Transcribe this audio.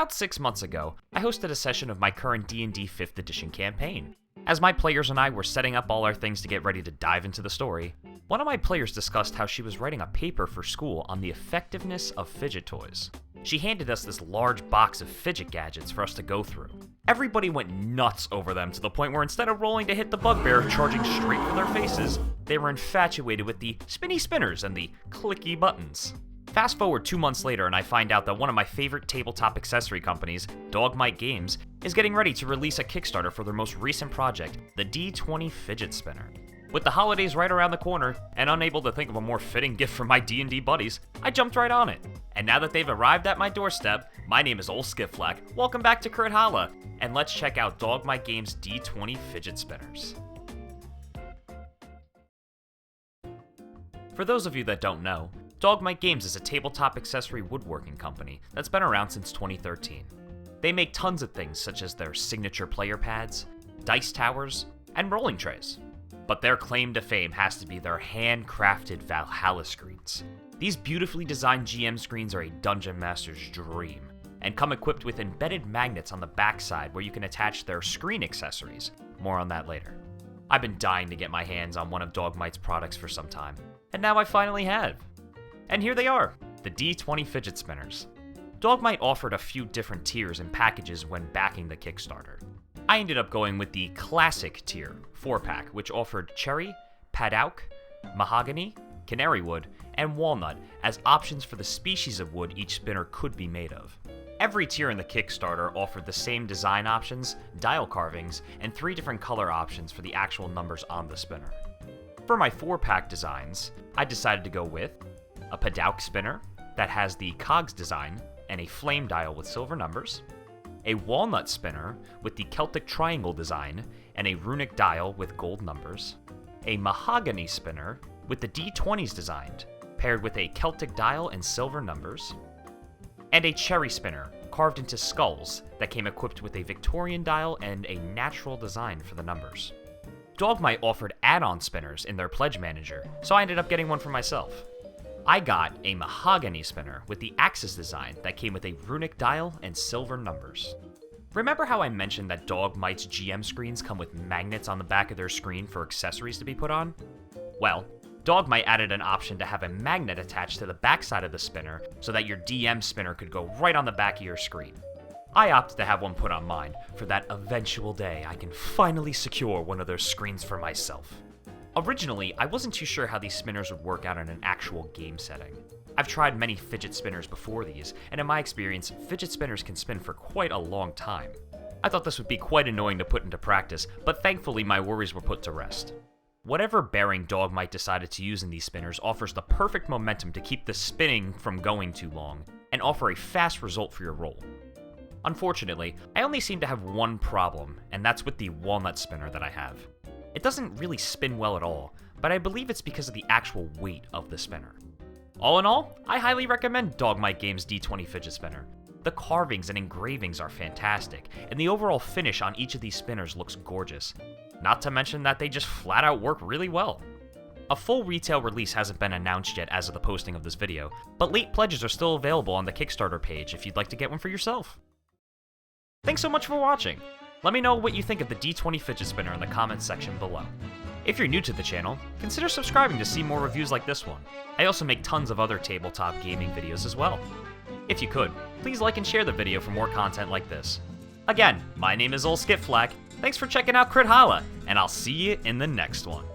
About 6 months ago, I hosted a session of my current D&D 5th edition campaign. As my players and I were setting up all our things to get ready to dive into the story, one of my players discussed how she was writing a paper for school on the effectiveness of fidget toys. She handed us this large box of fidget gadgets for us to go through. Everybody went nuts over them to the point where instead of rolling to hit the bugbear charging straight for their faces, they were infatuated with the spinny spinners and the clicky buttons. Fast forward 2 months later and I find out that one of my favorite tabletop accessory companies, Dogmite Games, is getting ready to release a Kickstarter for their most recent project, the D20 Fidget Spinner. With the holidays right around the corner, and unable to think of a more fitting gift for my D&D buddies, I jumped right on it. And now that they've arrived at my doorstep, my name is Ol Skiflack, welcome back to Crithalla, and let's check out Dogmite Games' D20 Fidget Spinners. For those of you that don't know, Dogmite Games is a tabletop accessory woodworking company that's been around since 2013. They make tons of things such as their signature player pads, dice towers, and rolling trays. But their claim to fame has to be their handcrafted Valhalla screens. These beautifully designed GM screens are a dungeon master's dream, and come equipped with embedded magnets on the backside where you can attach their screen accessories. More on that later. I've been dying to get my hands on one of Dogmite's products for some time, and now I finally have. And here they are, the D20 Fidget Spinners. Dogmite offered a few different tiers and packages when backing the Kickstarter. I ended up going with the Classic tier, 4-pack, which offered cherry, padauk, mahogany, canary wood, and walnut as options for the species of wood each spinner could be made of. Every tier in the Kickstarter offered the same design options, dial carvings, and 3 different color options for the actual numbers on the spinner. For my 4-pack designs, I decided to go with a padauk spinner that has the cogs design and a flame dial with silver numbers, a walnut spinner with the Celtic triangle design and a runic dial with gold numbers, a mahogany spinner with the D20s designed, paired with a Celtic dial and silver numbers, and a cherry spinner carved into skulls that came equipped with a Victorian dial and a natural design for the numbers. Dogmite offered add-on spinners in their pledge manager, so I ended up getting one for myself. I got a mahogany spinner with the Axis design that came with a runic dial and silver numbers. Remember how I mentioned that Dogmite's GM screens come with magnets on the back of their screen for accessories to be put on? Well, Dogmite added an option to have a magnet attached to the backside of the spinner so that your DM spinner could go right on the back of your screen. I opted to have one put on mine for that eventual day I can finally secure one of those screens for myself. Originally, I wasn't too sure how these spinners would work out in an actual game setting. I've tried many fidget spinners before these, and in my experience, fidget spinners can spin for quite a long time. I thought this would be quite annoying to put into practice, but thankfully my worries were put to rest. Whatever bearing Dogmite decided to use in these spinners offers the perfect momentum to keep the spinning from going too long, and offer a fast result for your roll. Unfortunately, I only seem to have one problem, and that's with the walnut spinner that I have. It doesn't really spin well at all, but I believe it's because of the actual weight of the spinner. All in all, I highly recommend Dogmite Games' D20 Fidget Spinner. The carvings and engravings are fantastic, and the overall finish on each of these spinners looks gorgeous. Not to mention that they just flat out work really well. A full retail release hasn't been announced yet as of the posting of this video, but late pledges are still available on the Kickstarter page if you'd like to get one for yourself. Thanks so much for watching! Let me know what you think of the D20 Fidget Spinner in the comments section below. If you're new to the channel, consider subscribing to see more reviews like this one. I also make tons of other tabletop gaming videos as well. If you could, please like and share the video for more content like this. Again, my name is Ol Skiflack, thanks for checking out Crithalla, and I'll see you in the next one.